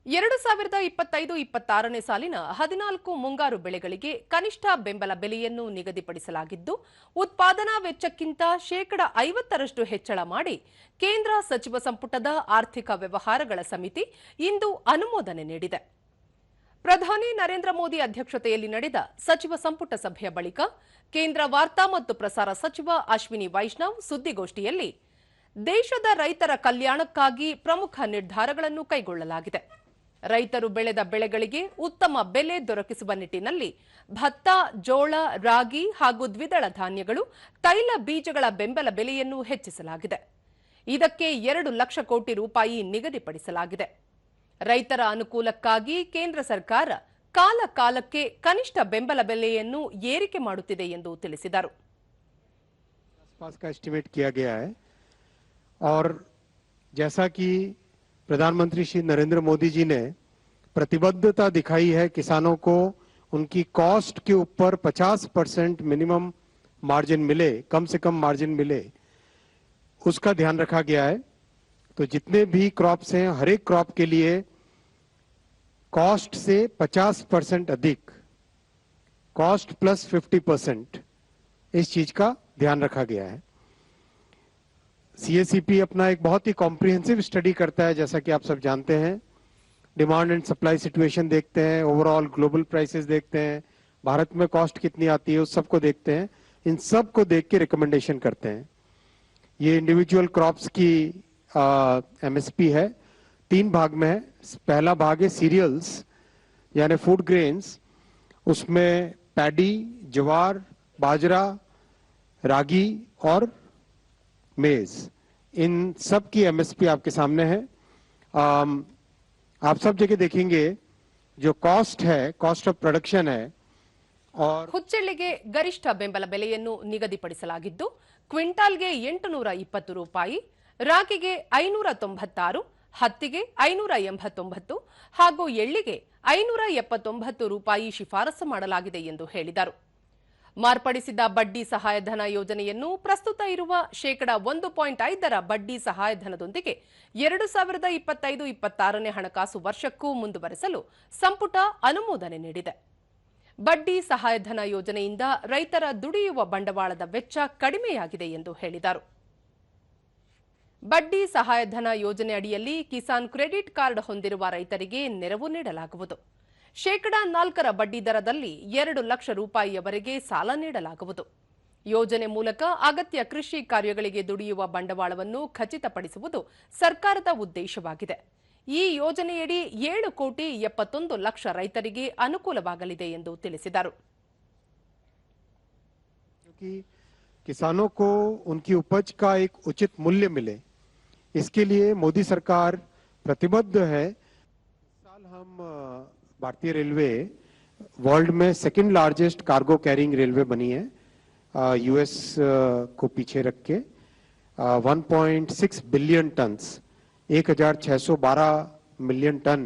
2025-26ನೇ ಸಾಲಿನ 14 ಮುಂಗಾರು ಬೆಳೆಗಳಿಗೆ ಕನಿಷ್ಠ ಬೆಂಬಲ ಬೆಲೆಯನ್ನು ನಿಗದಿಪಡಿಸಲಾಗಿದ್ದು, ಉತ್ಪಾದನಾ ವೆಚ್ಚಕ್ಕಿಂತ ಶೇಕಡ 50ರಷ್ಟು ಹೆಚ್ಚಳ ಮಾಡಿ ಕೇಂದ್ರ ಸಚಿವ ಸಂಪುಟದ ಆರ್ಥಿಕ ವ್ಯವಹಾರಗಳ ಸಮಿತಿ ಇಂದು ಅನುಮೋದನೆ ನೀಡಿದೆ. ಪ್ರಧಾನಿ ನರೇಂದ್ರ ಮೋದಿ ಅಧ್ಯಕ್ಷತೆಯಲ್ಲಿ ನಡೆದ ಸಚಿವ ಸಂಪುಟ ಸಭೆಯ ಬಳಿಕ ಕೇಂದ್ರ ವಾರ್ತಾ ಮತ್ತು ಪ್ರಸಾರ ಸಚಿವ ಅಶ್ವಿನಿ ವೈಷ್ಣವ್ ಸುದ್ದಿಗೋಷ್ಠಿಯಲ್ಲಿ ದೇಶದ ರೈತರ ಕಲ್ಯಾಣಕ್ಕಾಗಿ ಪ್ರಮುಖ ನಿರ್ಧಾರಗಳನ್ನು ಕೈಗೊಳ್ಳಲಾಗಿದೆ. ರೈತರು ಬೆಳೆದ ಬೆಳೆಗಳಿಗೆ ಉತ್ತಮ ಬೆಲೆ ದೊರಕಿಸುವ ನಿಟ್ಟಿನಲ್ಲಿ ಭತ್ತ, ಜೋಳ, ರಾಗಿ ಹಾಗೂ ದ್ವಿದಳ ಧಾನ್ಯಗಳು, ತೈಲ ಬೀಜಗಳ ಬೆಂಬಲ ಬೆಲೆಯನ್ನು ಹೆಚ್ಚಿಸಲಾಗಿದೆ. ಇದಕ್ಕೆ 2 ಲಕ್ಷ ಕೋಟಿ ರೂಪಾಯಿ ನಿಗದಿಪಡಿಸಲಾಗಿದೆ. ರೈತರ ಅನುಕೂಲಕ್ಕಾಗಿ ಕೇಂದ್ರ ಸರ್ಕಾರ ಕಾಲ ಕಾಲಕ್ಕೆ ಕನಿಷ್ಠ ಬೆಂಬಲ ಬೆಲೆಯನ್ನು ಏರಿಕೆ ಮಾಡುತ್ತಿದೆ ಎಂದು ತಿಳಿಸಿದರು. एस्टिमेट किया गया है और जैसा कि प्रधानमंत्री श्री नरेंद्र मोदी जी ने प्रतिबद्धता दिखाई है किसानों को उनकी कॉस्ट के ऊपर 50% मिनिमम मार्जिन मिले, कम से कम मार्जिन मिले, उसका ध्यान रखा गया है। तो जितने भी क्रॉप्स हैं, हर एक क्रॉप के लिए कॉस्ट से 50% अधिक, कॉस्ट प्लस 50%, इस चीज का ध्यान रखा गया है। सीएसीपी अपना एक बहुत ही कॉम्प्रिहेंसिव स्टडी करता है, जैसा कि आप सब जानते हैं। डिमांड एंड सप्लाई सिचुएशन देखते हैं, ओवरऑल ग्लोबल प्राइसेस देखते हैं, भारत में कॉस्ट कितनी आती है उस सबको देखते हैं। इन सब को देख के रिकमेंडेशन करते हैं। ये इंडिविजुअल क्रॉप्स की एमएसपी है, 3 भाग में है। पहला भाग है सीरियल्स यानी फूड ग्रेन्स, उसमें पैडी, ज्वार, बाजरा, रागी और मेज, इन सब की एमएसपी आपके सामने है। आप सब जगह देखेंगे जो कॉस्ट है, कॉस्ट ऑफ प्रोडक्शन है। और ಹುಚ್ಚೆಳ್ಳಿಗೆ ಗರಿಷ್ಠ ಬೆಂಬಲ ಬೆಲೆಯನ್ನು ನಿಗದಿಪಡಿಸಲಾಗಿದ್ದು, ಕ್ವಿಂಟಾಲ್ಗೆ 820 ರೂಪಾಯಿ, ರಾಗಿಗೆ 596, ಹತ್ತಿಗೆ 589 ಹಾಗೂ ಎಳ್ಳಿಗೆ 579 ರೂಪಾಯಿ ಶಿಫಾರಸು ಮಾಡಲಾಗಿದೆ ಎಂದು ಹೇಳಿದರು. ಮಾರ್ಪಡಿಸಿದ ಬಡ್ಡಿ ಸಹಾಯಧನ ಯೋಜನೆಯನ್ನು ಪ್ರಸ್ತುತ ಇರುವ ಶೇಕಡ 1.5 ಬಡ್ಡಿ ಸಹಾಯಧನದೊಂದಿಗೆ 2025-26ನೇ ಹಣಕಾಸು ವರ್ಷಕ್ಕೂ ಮುಂದುವರೆಸಲು ಸಂಪುಟ ಅನುಮೋದನೆ ನೀಡಿದೆ. ಬಡ್ಡಿ ಸಹಾಯಧನ ಯೋಜನೆಯಿಂದ ರೈತರ ದುಡಿಯುವ ಬಂಡವಾಳದ ವೆಚ್ಚ ಕಡಿಮೆಯಾಗಿದೆ ಎಂದು ಹೇಳಿದರು. ಬಡ್ಡಿ ಸಹಾಯಧನ ಯೋಜನೆ ಅಡಿಯಲ್ಲಿ ಕಿಸಾನ್ ಕ್ರೆಡಿಟ್ ಕಾರ್ಡ್ ಹೊಂದಿರುವ ರೈತರಿಗೆ ನೆರವು ನೀಡಲಾಗುವುದು. ಶೇಕಡ 4 ಬಡ್ಡಿ ದರದಲ್ಲಿ 2 ಲಕ್ಷ ರೂಪಾಯಿಯವರೆಗೆ ಸಾಲ ನೀಡಲಾಗುವುದು. ಯೋಜನೆ ಮೂಲಕ ಅಗತ್ಯ ಕೃಷಿ ಕಾರ್ಯಗಳಿಗೆ ದುಡಿಯುವ ಬಂಡವಾಳವನ್ನು ಖಚಿತಪಡಿಸುವುದು ಸರ್ಕಾರದ ಉದ್ದೇಶವಾಗಿದೆ. ಈ ಯೋಜನೆಯಡಿ 7,71,00,000 ರೈತರಿಗೆ ಅನುಕೂಲವಾಗಲಿದೆ ಎಂದು ತಿಳಿಸಿದರು. किसानों को उनकी उपज का एक उचित मूल्य मिले, इसके लिए मोदी सरकार प्रतिबद्ध है। इस साल हम भारतीय रेलवे वर्ल्ड में second largest cargo carrying railway बनी है, यूएस को पीछे रख के। 1.6 billion tons, 1612 million ton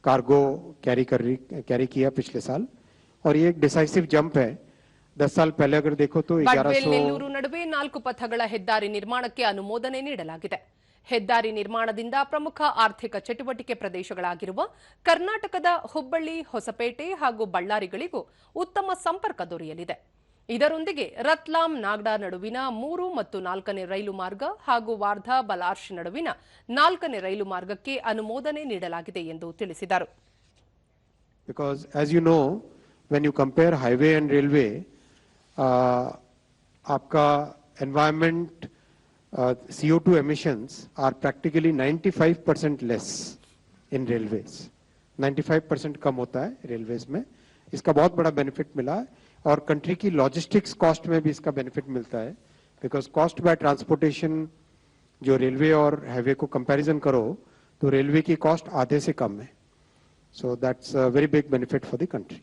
cargo carry किया पिछले साल, और ये एक डिसाइसिव जंप है। 10 साल पहले अगर देखो तो 1100 ನೆಲ್ಲೂರು ನಡುವೆ 4 ಪಥಗಳ ಹೆದ್ದಾರಿ ನಿರ್ಮಾಣಕ್ಕೆ ಅನುಮೋದನೆ ನೀಡಲಾಗಿದೆ. ಹೆದ್ದಾರಿ ನಿರ್ಮಾಣದಿಂದ ಪ್ರಮುಖ ಆರ್ಥಿಕ ಚಟುವಟಿಕೆ ಪ್ರದೇಶಗಳಾಗಿರುವ ಕರ್ನಾಟಕದ ಹುಬ್ಬಳ್ಳಿ, ಹೊಸಪೇಟೆ ಹಾಗೂ ಬಳ್ಳಾರಿಗಳಿಗೂ ಉತ್ತಮ ಸಂಪರ್ಕ ದೊರೆಯಲಿದೆ. ಇದರೊಂದಿಗೆ ರತ್ಲಾಂ, ನಾಗ್ಡಾ ನಡುವಿನ 3 ಮತ್ತು 4ನೇ ರೈಲು ಮಾರ್ಗ ಹಾಗೂ ವಾರ್ಧಾ, ಬಲಾರ್ಶ್ ನಡುವಿನ 4ನೇ ರೈಲು ಮಾರ್ಗಕ್ಕೆ ಅನುಮೋದನೆ ನೀಡಲಾಗಿದೆ ಎಂದು ತಿಳಿಸಿದರು. Because as you know, when you compare highway and railway, आपका environment CO2 emissions are practically 95% less in railways. 95% कम होता है रेलवेज में। इसका बहुत बड़ा बेनिफिट मिला है, और कंट्री की लॉजिस्टिक्स कॉस्ट में भी इसका बेनिफिट मिलता है, बिकॉज कॉस्ट बाय ट्रांसपोर्टेशन जो रेलवे और हाईवे को कंपैरिजन करो तो रेलवे की कॉस्ट आधे से कम है। So that's a very big benefit for the country.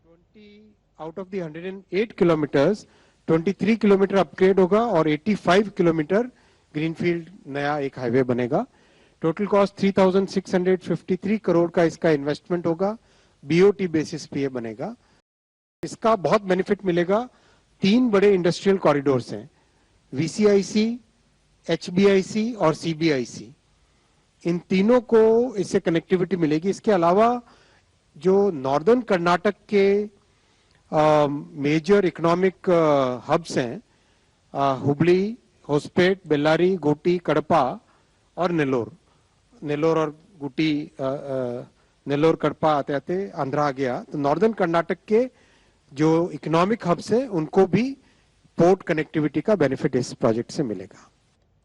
20 out of the 108 kilometres 23 kilometre upgrade होगा और 85 किलोमीटर ग्रीनफील्ड नया एक हाईवे बनेगा। टोटल कॉस्ट 3653 करोड़ का इसका इन्वेस्टमेंट होगा, बीओटी बेसिस पे ये बनेगा। इसका बहुत बेनिफिट मिलेगा। 3 बड़े इंडस्ट्रियल कॉरिडोर्स हैं, वीसीआईसी, एचबीआईसी और सीबीआईसी। इन तीनों को इससे कनेक्टिविटी मिलेगी। इसके अलावा जो नॉर्दर्न कर्नाटक के मेजर इकोनॉमिक हब्स हैं, हुबली, होसपेट, बेल्लारी, गोटी, कड़पा और नेल्लोर और गुटी, नेल्लोर कड़पा आते आते आंध्रा आ गया। तो नॉर्दर्न कर्नाटक के जो इकोनॉमिक हब्स है उनको भी पोर्ट कनेक्टिविटी का बेनिफिट इस प्रोजेक्ट से मिलेगा।